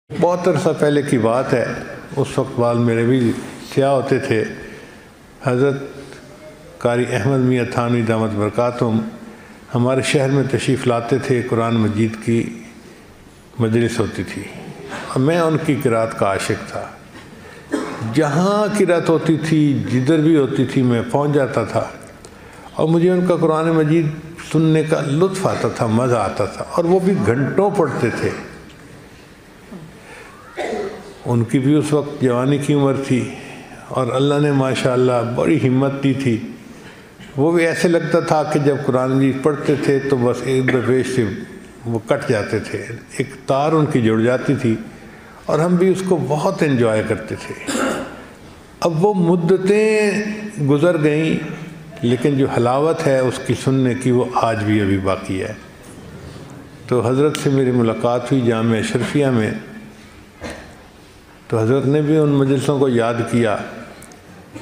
بہت عرصہ پہلے کی بات ہے، اس وقت بال میرے بھی سیاہ ہوتے تھے۔ حضرت قاری احمد میاں تھانوی دامت برکاتہم ہمارے شہر میں تشریف لاتے تھے، قرآن مجید کی مجلس ہوتی تھی اور میں ان کی قرأت کا عاشق تھا۔ جہاں قرأت ہوتی تھی، جدھر بھی ہوتی تھی، میں پہنچ جاتا تھا اور مجھے ان کا قرآن مجید سننے کا لطف آتا تھا، مزہ آتا تھا، اور وہ بھی گھنٹوں پڑھتے تھے۔ ان کی بھی اس وقت جوانی کی عمر تھی اور اللہ نے ماشاءاللہ بڑی ہمت دی تھی۔ وہ بھی ایسے لگتا تھا کہ جب قرآن مجید پڑھتے تھے تو بس ایک دفعے سے وہ کٹ جاتے تھے، ایک تار ان کی جڑ جاتی تھی اور ہم بھی اس کو بہت انجوائے کرتے تھے۔ اب وہ مدتیں گزر گئیں، لیکن جو حلاوت ہے اس کی سننے کی وہ آج بھی ابھی باقی ہے۔ تو حضرت سے میری ملاقات ہوئی جامعہ اشرفیہ میں، تو حضرت نے بھی ان مجلسوں کو یاد کیا۔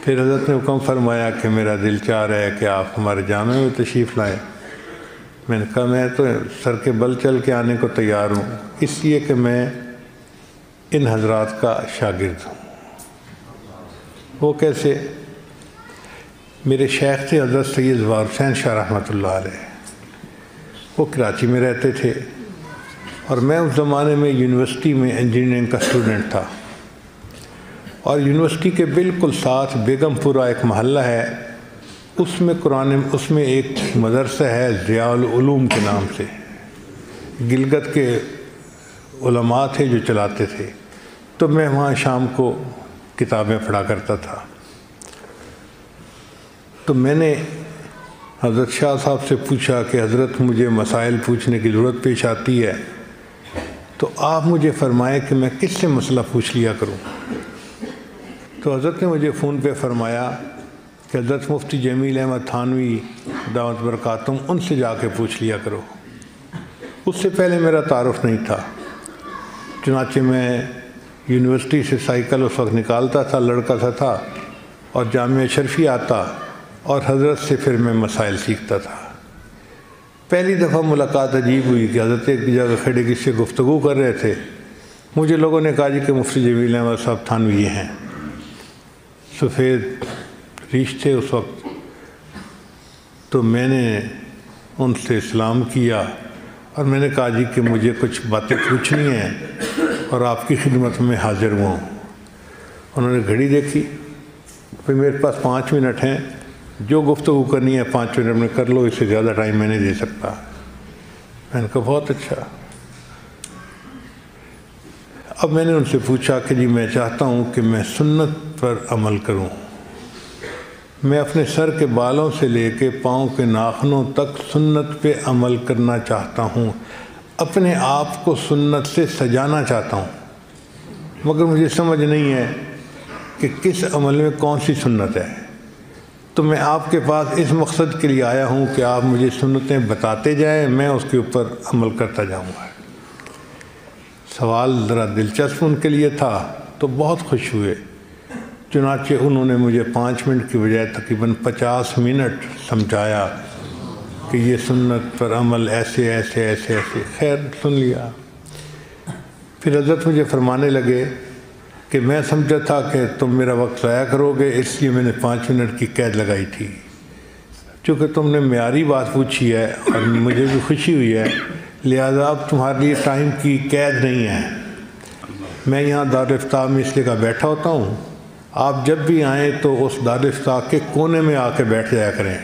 پھر حضرت نے حکم فرمایا کہ میرا دل چاہ رہا ہے کہ آپ ہمارے جامعہ میں تشریف لائیں۔ میں نے کہا میں تو سر کے بل چل کے آنے کو تیار ہوں، اس لیے کہ میں ان حضرات کا شاگرد ہوں۔ وہ کیسے؟ میرے شیخ تھے حضرت سید ظفار حسین شاہ رحمۃ اللہ علیہ، وہ کراچی میں رہتے تھے اور میں اس زمانے میں یونیورسٹی میں انجینئرنگ کا اسٹوڈنٹ تھا، اور یونیورسٹی کے بالکل ساتھ بیگم پورہ ایک محلہ ہے، اس میں ایک مدرسہ ہے ضیاء العلوم کے نام سے، گلگت کے علماء تھے جو چلاتے تھے۔ تو میں وہاں شام کو کتابیں پڑھا کرتا تھا۔ تو میں نے حضرت شاہ صاحب سے پوچھا کہ حضرت مجھے مسائل پوچھنے کی ضرورت پیش آتی ہے، تو آپ مجھے فرمائیں کہ میں کس سے مسئلہ پوچھ لیا کروں۔ تو حضرت نے مجھے فون پہ فرمایا کہ حضرت مفتی جمیل احمد تھانوی دامت برکاتہم ان سے جا کے پوچھ لیا کرو۔ اس سے پہلے میرا تعارف نہیں تھا، چنانچہ میں یونیورسٹی سے سائیکل اس وقت نکالتا تھا، لڑکا سا تھا، اور جامعہ اشرفیہ آتا اور حضرت سے پھر میں مسائل سیکھتا تھا۔ پہلی دفعہ ملاقات عجیب ہوئی کہ حضرت ایک جگہ کھڑے کسی سے گفتگو کر رہے تھے۔ مجھے لوگوں نے کہا جی کہ مفتی جمیل احمد صاحب تھانوی یہ ہیں، سفید ریش تھے اس وقت۔ تو میں نے ان سے سلام کیا اور میں نے کہا جی کہ مجھے کچھ باتیں پوچھنی ہیں اور آپ کی خدمت میں حاضر ہوں۔ انہوں نے گھڑی دیکھی، پھر میرے پاس 5 منٹ ہیں، جو گفتگو کرنی ہے 5 منٹ میں کر لو، اس سے زیادہ ٹائم میں نہیں دے سکتا۔ میں نے کہا بہت اچھا۔ اب میں نے ان سے پوچھا کہ جی میں چاہتا ہوں کہ میں سنت پر عمل کروں، میں اپنے سر کے بالوں سے لے کے پاؤں کے ناخنوں تک سنت پہ عمل کرنا چاہتا ہوں، اپنے آپ کو سنت سے سجانا چاہتا ہوں، مگر مجھے سمجھ نہیں ہے کہ کس عمل میں کون سی سنت ہے۔ تو میں آپ کے پاس اس مقصد کے لیے آیا ہوں کہ آپ مجھے سنتیں بتاتے جائیں، میں اس کے اوپر عمل کرتا جاؤں گا۔ سوال ذرا دلچسپ ان کے لیے تھا تو بہت خوش ہوئے، چنانچہ انہوں نے مجھے 5 منٹ کی بجائے تقریباً 50 منٹ سمجھایا کہ یہ سنت پر عمل ایسے ایسے ایسے ایسے۔ خیر سن لیا۔ پھر حضرت مجھے فرمانے لگے کہ میں سمجھا تھا کہ تم میرا وقت ضائع کرو گے، اس لیے میں نے 5 منٹ کی قید لگائی تھی۔ چونکہ تم نے معیاری بات پوچھی ہے اور مجھے بھی خوشی ہوئی ہے، لہذا اب تمہارے لیے ٹائم کی قید نہیں ہے۔ میں یہاں دارالفتاح میں اس لیے کا بیٹھا ہوتا ہوں، آپ جب بھی آئیں تو اس دارالفتاح کے کونے میں آ کے بیٹھ جایا کریں،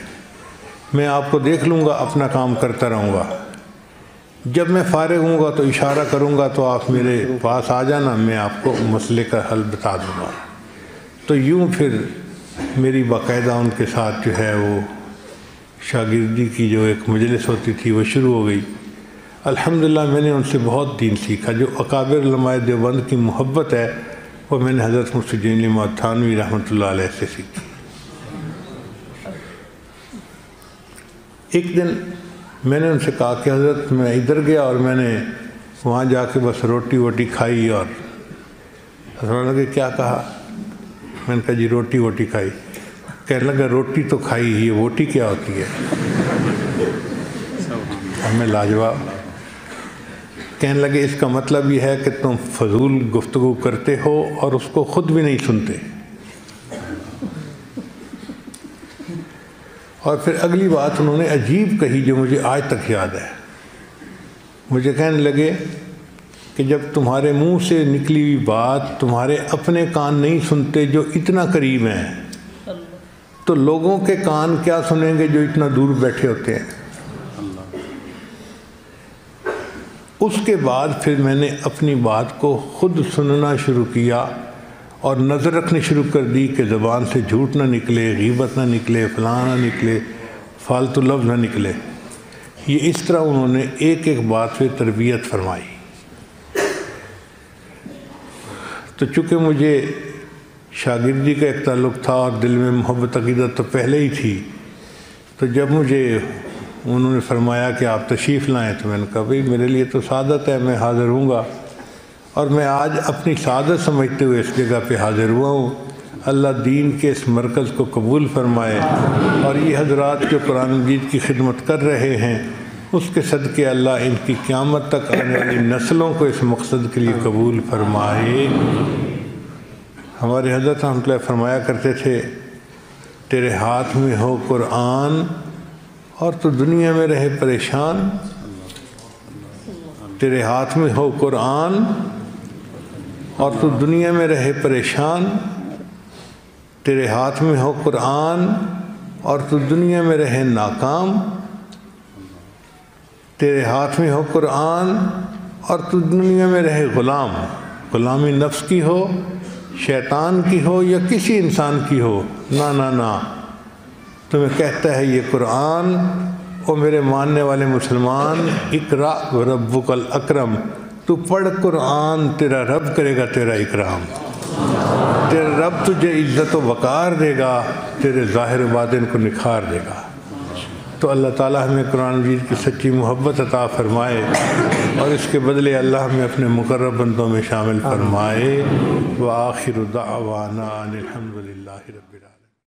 میں آپ کو دیکھ لوں گا، اپنا کام کرتا رہوں گا۔ جب میں فارغ ہوں گا تو اشارہ کروں گا تو آپ میرے پاس آ جانا، میں آپ کو مسئلے کا حل بتا دوں گا۔ تو یوں پھر میری باقاعدہ ان کے ساتھ جو ہے وہ شاگردی کی جو ایک مجلس ہوتی تھی وہ شروع ہو گئی۔ الحمدللہ میں نے ان سے بہت دین سیکھا۔ جو اکابر علماء دیوبند کی محبت ہے وہ میں نے حضرت مفتی جمیل احمد تھانوی رحمۃ اللہ علیہ سے سیکھی۔ ایک دن میں نے ان سے کہا کہ حضرت میں ادھر گیا اور میں نے وہاں جا کے بس روٹی ووٹی کھائی، اور حضرت نے کیا کہا؟ میں نے کہا جی روٹی ووٹی کھائی۔ کہنے لگا روٹی تو کھائی، یہ ووٹی کیا ہوتی ہے؟ ہمیں لاجواب۔ کہنے لگے اس کا مطلب یہ ہے کہ تم فضول گفتگو کرتے ہو اور اس کو خود بھی نہیں سنتے۔ اور پھر اگلی بات انہوں نے عجیب کہی جو مجھے آج تک یاد ہے۔ مجھے کہنے لگے کہ جب تمہارے منہ سے نکلی ہوئی بات تمہارے اپنے کان نہیں سنتے جو اتنا قریب ہیں، تو لوگوں کے کان کیا سنیں گے جو اتنا دور بیٹھے ہوتے ہیں۔ اس کے بعد پھر میں نے اپنی بات کو خود سننا شروع کیا اور نظر رکھنی شروع کر دی کہ زبان سے جھوٹ نہ نکلے، غیبت نہ نکلے، فلاں نہ نکلے، فالتو لفظ نہ نکلے۔ یہ اس طرح انہوں نے ایک ایک بات پہ تربیت فرمائی۔ تو چونکہ مجھے شاگردی کا ایک تعلق تھا اور دل میں محبت عقیدت تو پہلے ہی تھی، تو جب مجھے انہوں نے فرمایا کہ آپ تشریف لائیں تو میں نے کہا بھئی میرے لیے تو سعادت ہے، میں حاضر ہوں گا، اور میں آج اپنی سعادت سمجھتے ہوئے اس جگہ پہ حاضر ہوا ہوں۔ اللہ دین کے اس مرکز کو قبول فرمائے، اور یہ حضرات جو قرآن مجید کی خدمت کر رہے ہیں اس کے صدقے اللہ ان کی قیامت تک آنے والی نسلوں کو اس مقصد کے لیے قبول فرمائے۔ ہمارے حضرت رحمۃ اللہ فرمایا کرتے تھے، تیرے ہاتھ میں ہو قرآن اور تو دنیا میں رہے پریشان، تیرے ہاتھ میں ہو قرآن اور تو دنیا میں رہے پریشان، تیرے ہاتھ میں ہو قرآن اور تو دنیا میں رہے ناکام، تیرے ہاتھ میں ہو قرآن اور تو دنیا میں رہے غلام، غلامی نفس کی ہو، شیطان کی ہو یا کسی انسان کی ہو، نہ نہ نہ، تمہیں کہتا ہے یہ قرآن، او میرے ماننے والے مسلمان، اقرا وربک الاکرم، تو پڑھ قرآن، تیرا رب کرے گا تیرا اکرام، تیرا رب تجھے عزت و وقار دے گا، تیرے ظاہر و باطن کو نکھار دے گا۔ تو اللہ تعالیٰ ہمیں قرآن مجید کی سچی محبت عطا فرمائے، اور اس کے بدلے اللہ ہمیں اپنے مقرب بندوں میں شامل فرمائے۔ وآخر دعوانا ان الحمد للہ رب العالمین۔